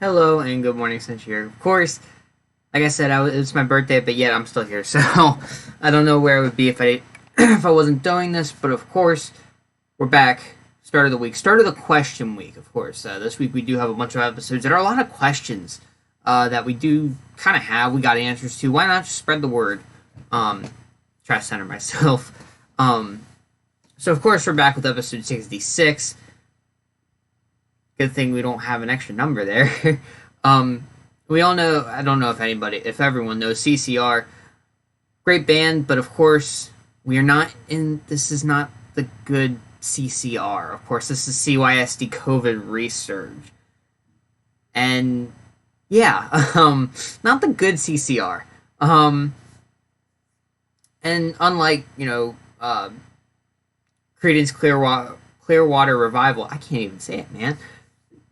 Hello and good morning, Century here. Of course, like I said, it's my birthday, but yet I'm still here. So I don't know where I would be if I if I wasn't doing this. But of course, we're back. Start of the week, start of the question week. Of course, this week we do have a bunch of episodes. There are a lot of questions that we do kind of have. We got answers to. Why not just spread the word? Try to center myself. So of course we're back with episode 66. Good thing we don't have an extra number there. We all know, I don't know if everyone knows CCR. Great band, but of course, this is not the good CCR. Of course, this is CYSD COVID Resurge. And, yeah, not the good CCR. And unlike, Creedence Clearwater Revival, I can't even say it, man.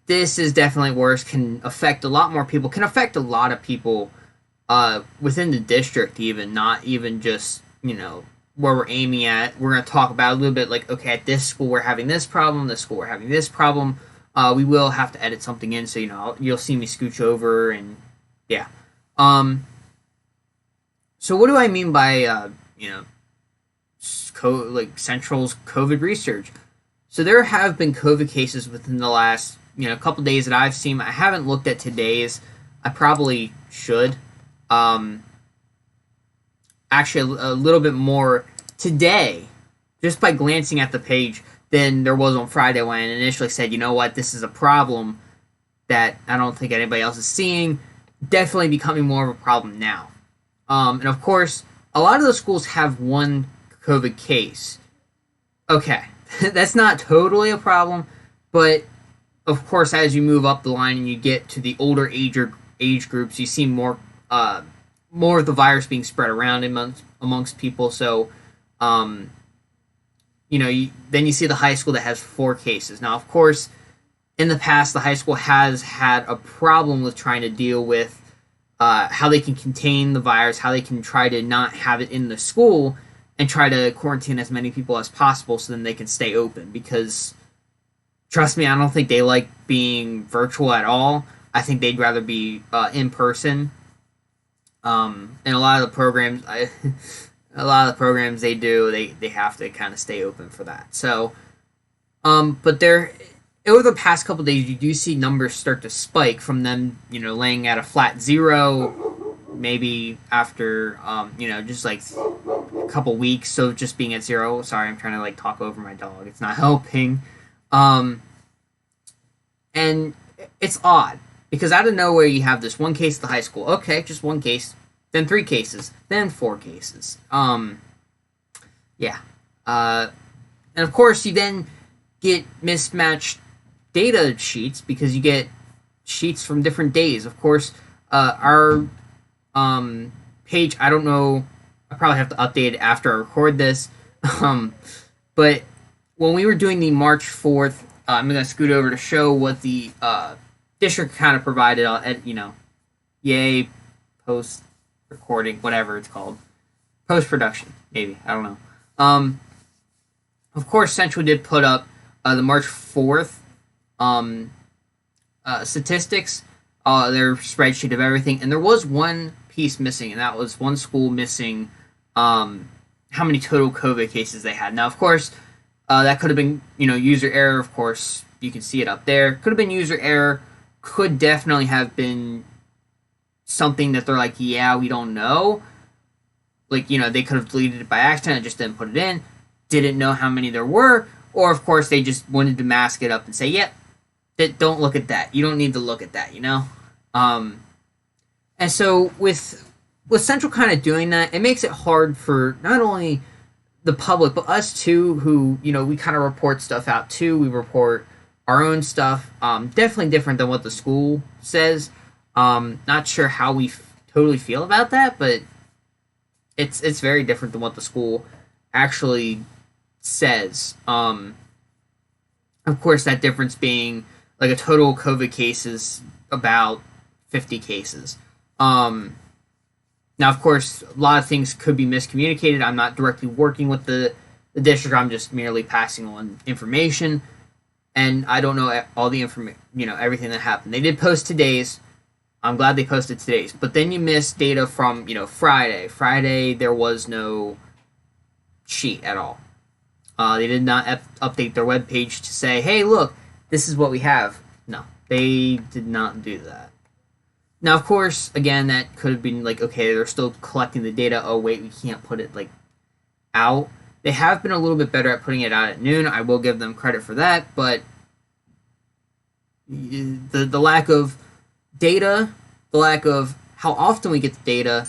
This is definitely worse, can affect a lot more people, can affect a lot of people within the district even, not even just, where we're aiming at. We're going to talk about a little bit like, okay, at this school we're having this problem, this school we're having this problem. We will have to edit something in, so, you'll see me scooch over, and, yeah. So what do I mean by, Central's COVID research? So there have been COVID cases within the last, couple days that I've seen. I haven't looked at today's. I probably should. Actually, a little bit more today, just by glancing at the page, than there was on Friday when I initially said, this is a problem that I don't think anybody else is seeing. Definitely becoming more of a problem now. And of course, a lot of the schools have one COVID case. Okay, that's not totally a problem, but of course, as you move up the line and you get to the older age groups, you see more of the virus being spread around amongst people. So, then you see the high school that has 4 cases. Now, of course, in the past, the high school has had a problem with trying to deal with how they can contain the virus, how they can try to not have it in the school, and try to quarantine as many people as possible so then they can stay open. Because, trust me, I don't think they like being virtual at all. I think they'd rather be in person. And a lot of the programs, they do, they have to kind of stay open for that. So, but over the past couple of days, you do see numbers start to spike from them, laying at a flat 0, maybe after, just like a couple weeks of just being at 0. Sorry, I'm trying to talk over my dog. It's not helping. And it's odd because out of nowhere you have this one case at the high school. Okay, just one case, then 3 cases, then 4 cases. Yeah. And of course you then get mismatched data sheets because you get sheets from different days. Of course, our page, I don't know, I probably have to update it after I record this. But when we were doing the March 4th, I'm going to scoot over to show what the district kind of provided at, yay, post-recording, whatever it's called. Post-production, maybe. I don't know. Of course, Central did put up the March 4th statistics, their spreadsheet of everything, and there was one piece missing, and that was one school missing how many total COVID cases they had. Now, of course, that could have been, user error. Of course, you can see it up there. Could have been user error. Could definitely have been something that they're like, yeah, we don't know. They could have deleted it by accident and just didn't put it in. Didn't know how many there were. Or, of course, they just wanted to mask it up and say, yep, don't look at that. You don't need to look at that, And so with Central kind of doing that, it makes it hard for not only the public, but us too, who, we kind of report stuff out too. We report our own stuff. Definitely different than what the school says. Not sure how we totally feel about that, but it's very different than what the school actually says. Of course, that difference being a total COVID cases about 50 cases. Now, of course, a lot of things could be miscommunicated. I'm not directly working with the district. I'm just merely passing on information. and I don't know all the information, everything that happened. They did post today's. I'm glad they posted today's, but then you missed data from Friday. Friday there was no sheet at all. They did not update their webpage to say, hey, look, this is what we have. No, they did not do that. Now, of course, again, that could have been like, okay, they're still collecting the data. Oh, wait, we can't put it like out. They have been a little bit better at putting it out at noon. I will give them credit for that, but the lack of data, the lack of how often we get the data,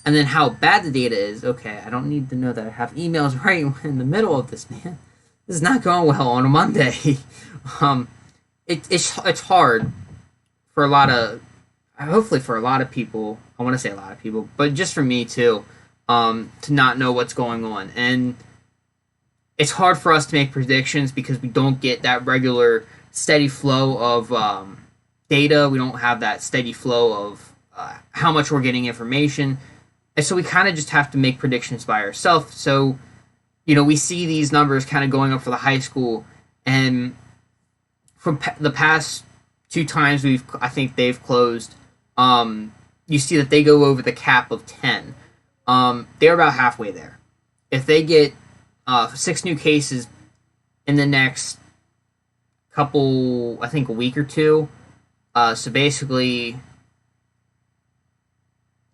and then how bad the data is. Okay, I don't need to know that I have emails right in the middle of this, man. This is not going well on a Monday. It's hard for a lot of, hopefully for a lot of people. I want to say a lot of people, but just for me too, to not know what's going on. And it's hard for us to make predictions because we don't get that regular steady flow of data. We don't have that steady flow of how much we're getting information. And so we kind of just have to make predictions by ourselves. So, we see these numbers kind of going up for the high school. And from the past 2 times I think they've closed, you see that they go over the cap of 10. They're about halfway there. If they get 6 new cases in the next couple, I think a week or two, so basically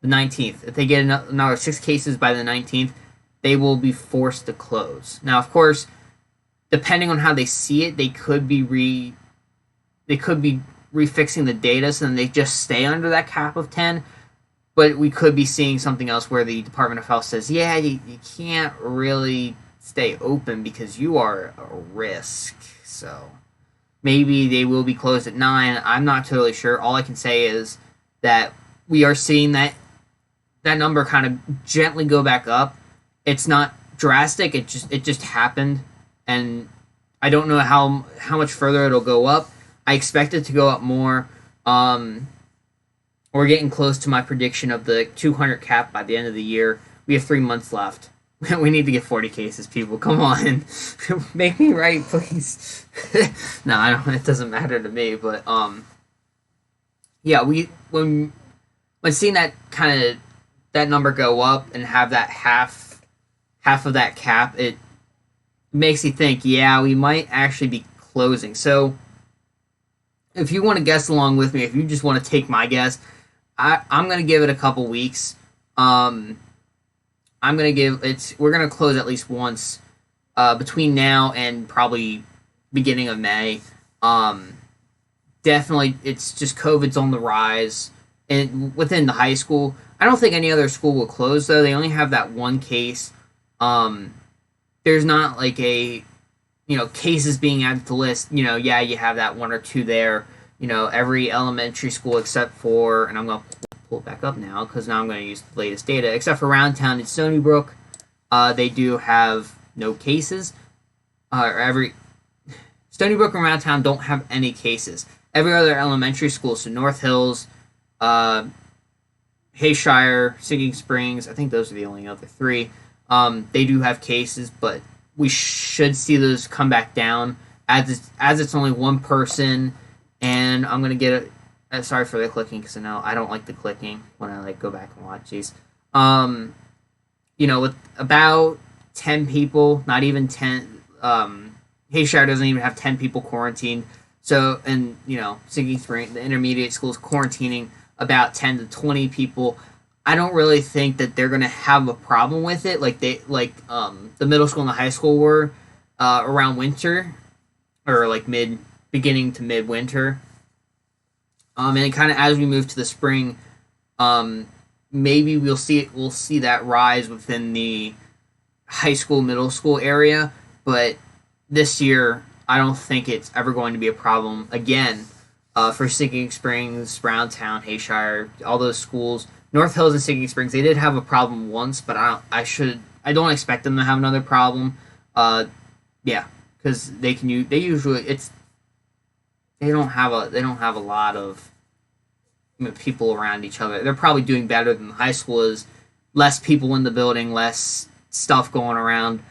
the 19th. If they get another 6 cases by the 19th, they will be forced to close. Now, of course, depending on how they see it, they could be refixing the data so then they just stay under that cap of 10. But we could be seeing something else where the Department of Health says, yeah, you can't really stay open because you are a risk. So maybe they will be closed at 9. I'm not totally sure. All I can say is that we are seeing that number kind of gently go back up. It's not drastic. It just happened, and I don't know how much further it'll go up. I expect it to go up more. We're getting close to my prediction of the 200 cap by the end of the year. We have 3 months left. We need to get 40 cases, people. Come on. Make me right, please. No, I don't. It doesn't matter to me, but yeah, when seeing that kind of that number go up and have that half of that cap, it makes you think, yeah, we might actually be closing. So if you want to guess along with me, if you just want to take my guess, I'm going to give it a couple weeks. We're going to close at least once between now and probably beginning of May. Definitely, it's just COVID's on the rise. And within the high school, I don't think any other school will close, though. They only have that one case. There's not like cases being added to the list. Yeah, you have that 1 or 2 there. Every elementary school except for, and I'm going to pull it back up now because now I'm going to use the latest data, except for Round Town and Stony Brook, they do have no cases. Stony Brook and Round Town don't have any cases. Every other elementary school, so North Hills, Hayshire, Sinking Springs, I think those are the only other 3. They do have cases, but we should see those come back down as it's only one person. And I'm gonna get it. Sorry for the clicking because I don't like the clicking when I go back and watch these. With about 10 people, not even 10. Hayshire doesn't even have 10 people quarantined. So, and Sinking Spring, the intermediate schools quarantining about 10 to 20 people. I don't really think that they're gonna have a problem with it, the middle school and the high school were around winter, or beginning to midwinter. And kind of as we move to the spring, maybe we'll see that rise within the high school, middle school area. But this year, I don't think it's ever going to be a problem again for Sinking Springs, Browntown, Hayshire, all those schools. North Hills and Sinking Springs, they did have a problem once, but I don't expect them to have another problem. Because they don't have a lot of people around each other. They're probably doing better than the high school is. Less people in the building, less stuff going around.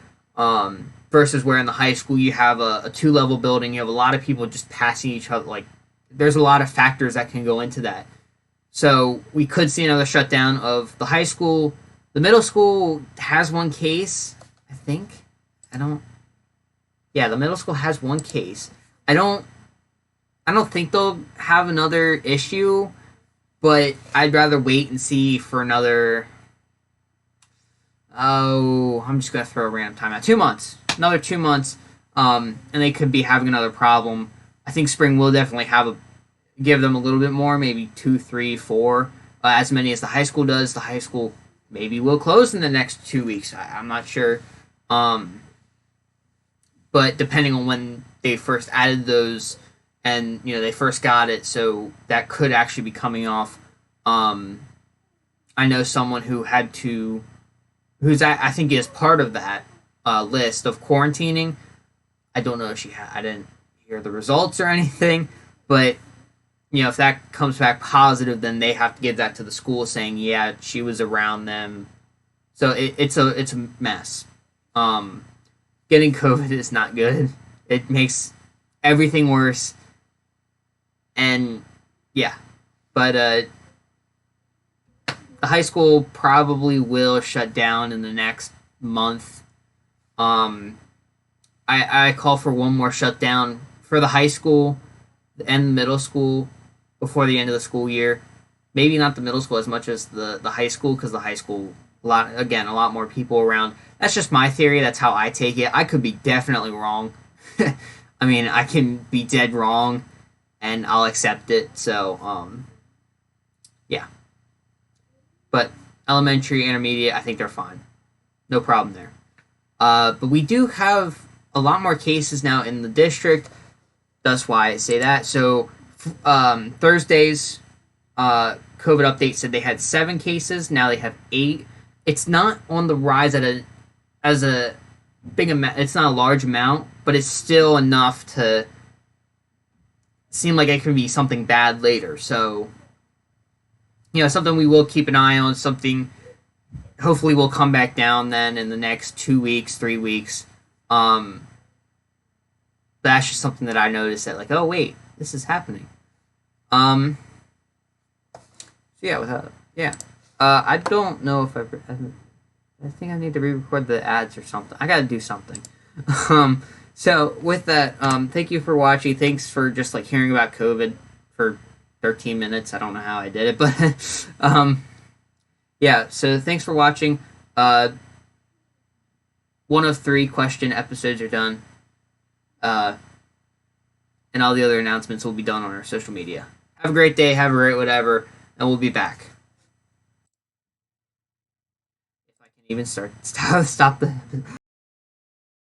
versus where in the high school you have a 2-level building, you have a lot of people just passing each other. Like, there's a lot of factors that can go into that. So we could see another shutdown of the high school. The middle school has one case, I think. Yeah, the middle school has one case. I don't think they'll have another issue, but I'd rather wait and see for another. Oh, I'm just gonna throw a random time out. 2 months, another 2 months, and they could be having another problem. I think spring will definitely give them a little bit more, maybe 2, 3, 4, as many as the high school does. The high school maybe will close in the next 2 weeks. I'm not sure, but depending on when they first added those, and they first got it, so that could actually be coming off. I know someone who's I think is part of that list of quarantining. I don't know if I didn't hear the results or anything, but if that comes back positive, then they have to give that to the school saying, yeah, she was around them. So it's a mess. Getting COVID is not good. It makes everything worse. And yeah, but the high school probably will shut down in the next month. I call for one more shutdown for the high school and the middle school before the end of the school year. Maybe not the middle school as much as the high school, because the high school, a lot more people around. That's just my theory. That's how I take it. I could be definitely wrong. I mean, I can be dead wrong, and I'll accept it. So, yeah. But elementary, intermediate, I think they're fine. No problem there. But we do have a lot more cases now in the district. That's why I say that. So, Thursday's COVID update said they had 7 cases. Now they have 8. It's not on the rise as a big amount. It's not a large amount, but it's still enough to seem like it could be something bad later. So, something we will keep an eye on. Something hopefully will come back down then in the next 2 weeks, 3 weeks. That's just something that I noticed that, like, oh wait, this is happening. So yeah, I don't know if I think I need to re-record the ads or something. I gotta do something. So with that, thank you for watching. Thanks for just like hearing about COVID for 13 minutes. I don't know how I did it, but yeah. So thanks for watching. 1 of 3 question episodes are done. And all the other announcements will be done on our social media. Have a great day. Have a great whatever, and we'll be back. If I can even stop the